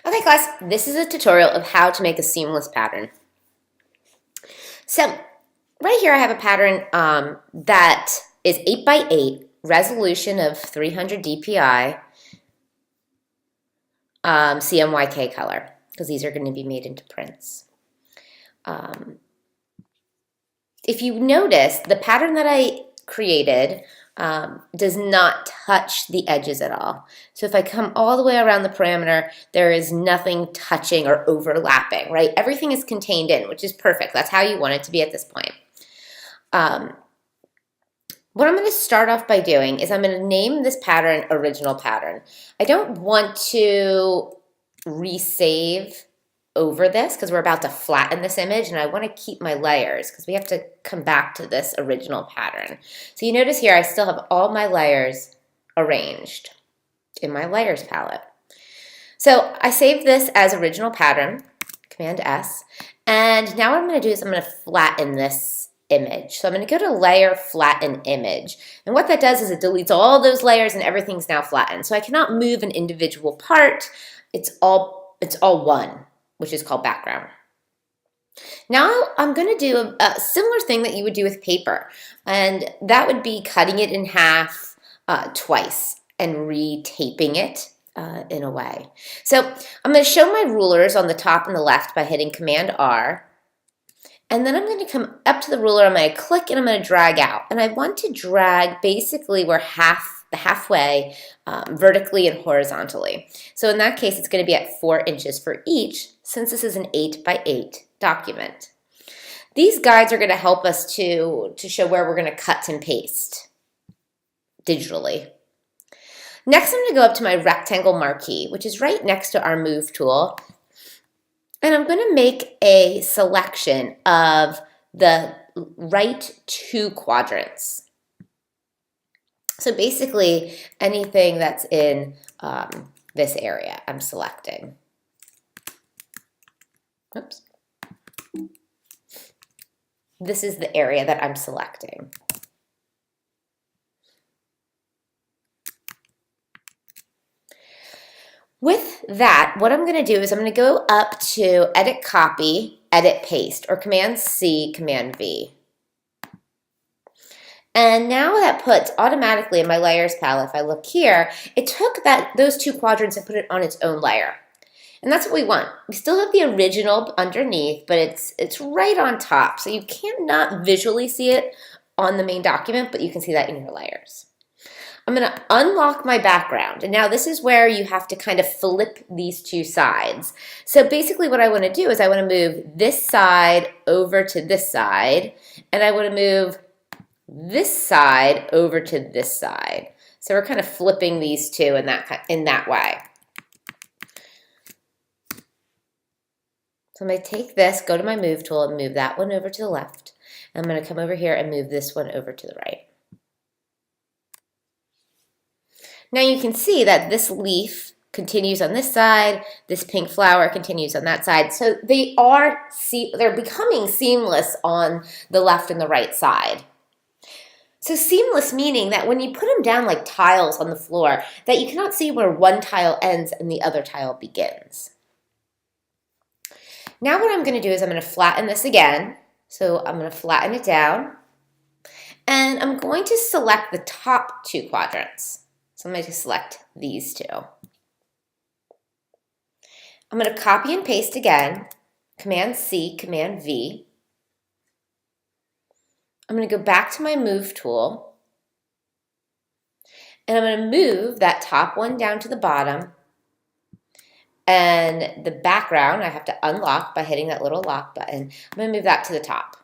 Okay class, this is a tutorial of how to make a seamless pattern. So right here I have a pattern that is 8 by 8, resolution of 300 dpi, CMYK color, because these are going to be made into prints. If you notice, the pattern that I created does not touch the edges at all. So if I come all the way around the parameter, there is nothing touching or overlapping, right? Everything is contained in, which is perfect. That's how you want it to be at this point. What I'm going to start off by doing is I'm going to name this pattern original pattern. I don't want to resave over this because we're about to flatten this image, and I want to keep my layers because we have to come back to this original pattern. So you notice here I still have all my layers arranged in my layers palette. So I saved this as original pattern, Command S, and now what I'm going to do is I'm going to flatten this image. So I'm going to go to Layer, Flatten Image, and what that does is it deletes all those layers and everything's now flattened. So I cannot move an individual part. It's all one, which is called background. Now I'm going to do a similar thing that you would do with paper, and that would be cutting it in half twice and re-taping it in a way. So I'm going to show my rulers on the top and the left by hitting Command R, and then I'm going to come up to the ruler, I'm going to click and I'm going to drag out, and I want to drag basically where halfway vertically and horizontally. So in that case, it's going to be at 4 inches for each, since this is an 8 by 8 document. These guides are going to help us to show where we're going to cut and paste digitally. Next, I'm going to go up to my rectangle marquee, which is right next to our move tool, and I'm going to make a selection of the right 2 quadrants. So basically, anything that's in this area, I'm selecting. Oops. This is the area that I'm selecting. With that, what I'm going to do is I'm going to go up to Edit Copy, Edit Paste, or Command C, Command V. And now that puts automatically in my layers palette, if I look here, it took those 2 quadrants and put it on its own layer. And that's what we want. We still have the original underneath, but it's right on top. So you cannot visually see it on the main document, but you can see that in your layers. I'm going to unlock my background. And now this is where you have to kind of flip these 2 sides. So basically what I want to do is I want to move this side over to this side, and I want to move this side over to this side. So we're kind of flipping these 2 in that way. So I'm going to take this, go to my move tool, and move that one over to the left. And I'm going to come over here and move this one over to the right. Now you can see that this leaf continues on this side, this pink flower continues on that side. So they're becoming seamless on the left and the right side. So seamless meaning that when you put them down like tiles on the floor, that you cannot see where one tile ends and the other tile begins. Now what I'm going to do is I'm going to flatten this again. So I'm going to flatten it down, and I'm going to select the top 2 quadrants. So I'm going to select these 2. I'm going to copy and paste again, Command C, Command V. I'm going to go back to my move tool, and I'm going to move that top one down to the bottom, and the background I have to unlock by hitting that little lock button. I'm going to move that to the top.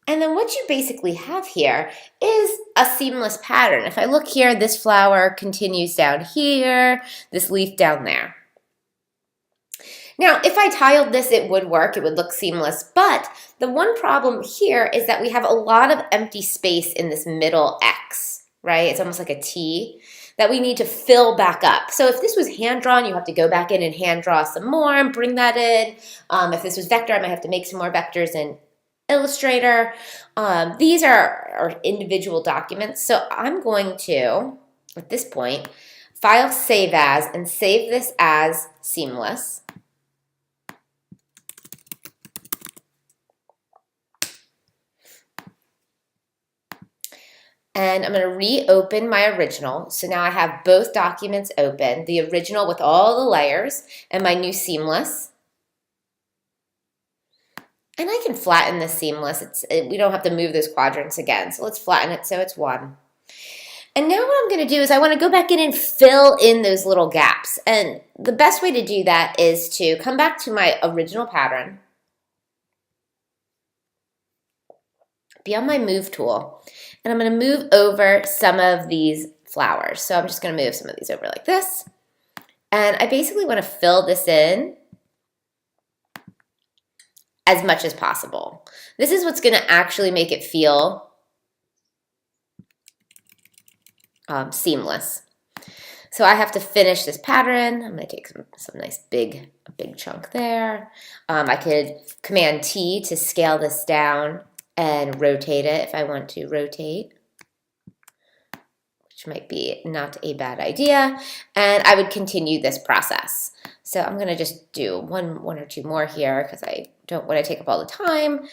And then what you basically have here is a seamless pattern. If I look here, this flower continues down here, this leaf down there. Now, if I tiled this, it would work, it would look seamless, but the one problem here is that we have a lot of empty space in this middle X, right? It's almost like a T that we need to fill back up. So if this was hand-drawn, you have to go back in and hand-draw some more and bring that in. If this was vector, I might have to make some more vectors in Illustrator. These are individual documents, so I'm going to at this point, File, Save As, and save this as Seamless. And I'm going to reopen my original. So now I have both documents open, the original with all the layers and my new Seamless. And I can flatten this Seamless. We don't have to move those quadrants again. So let's flatten it so it's one. And now what I'm going to do is I want to go back in and fill in those little gaps. And the best way to do that is to come back to my original pattern, be on my Move tool, and I'm going to move over some of these flowers. So I'm just going to move some of these over like this. And I basically want to fill this in as much as possible. This is what's going to actually make it feel seamless. So I have to finish this pattern. I'm going to take some nice big chunk there. I could Command T to scale this down and rotate it if I want to rotate, which might be not a bad idea. And I would continue this process. So I'm going to just do one or two more here because I don't want to take up all the time.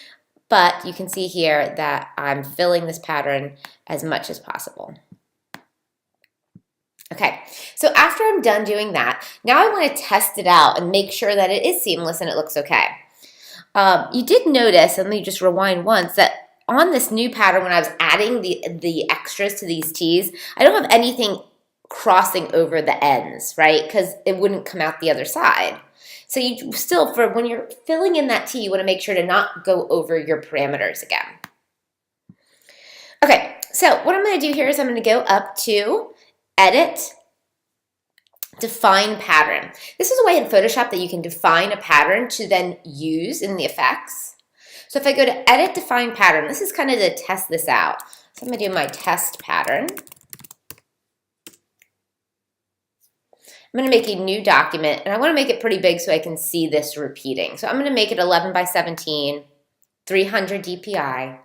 But you can see here that I'm filling this pattern as much as possible. Okay, so after I'm done doing that, now I want to test it out and make sure that it is seamless and it looks okay. You did notice, and let me just rewind once, that on this new pattern when I was adding the extras to these tees, I don't have anything crossing over the ends, right? Because it wouldn't come out the other side. So you still, for when you're filling in that tee, you want to make sure to not go over your parameters again. Okay, so what I'm going to do here is I'm going to go up to Edit, Define Pattern. This is a way in Photoshop that you can define a pattern to then use in the effects. So if I go to Edit, Define Pattern, this is kind of to test this out. So I'm going to do my test pattern. I'm going to make a new document, and I want to make it pretty big so I can see this repeating. So I'm going to make it 11 by 17, 300 DPI.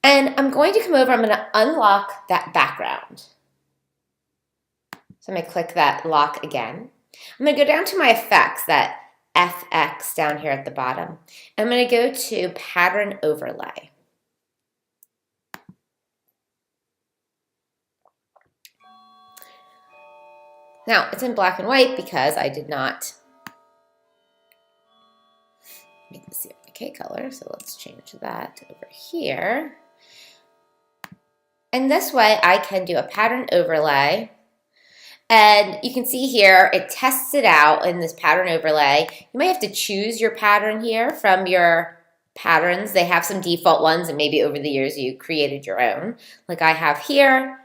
And I'm going to come over, I'm going to unlock that background. So I'm going to click that lock again. I'm going to go down to my effects, that FX down here at the bottom. I'm going to go to Pattern Overlay. Now, it's in black and white because I did not make this the okay color, so let's change that over here. And this way I can do a pattern overlay, and you can see here it tests it out in this pattern overlay. You might have to choose your pattern here from your patterns. They have some default ones, and maybe over the years you created your own, like I have here.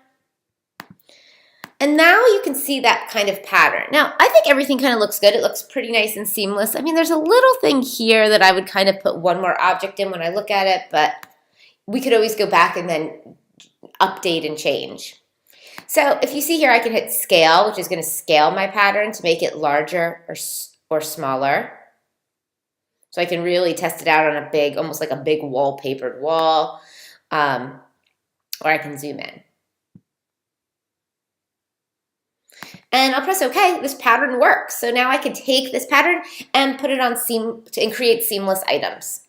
And now you can see that kind of pattern. Now, I think everything kind of looks good. It looks pretty nice and seamless. I mean, there's a little thing here that I would kind of put one more object in when I look at it, but we could always go back and then update and change. So if you see here, I can hit scale, which is going to scale my pattern to make it larger or smaller. So I can really test it out on a big, almost like a big wallpapered wall, or I can zoom in. And I'll press OK. This pattern works. So now I can take this pattern and put it on and create seamless items.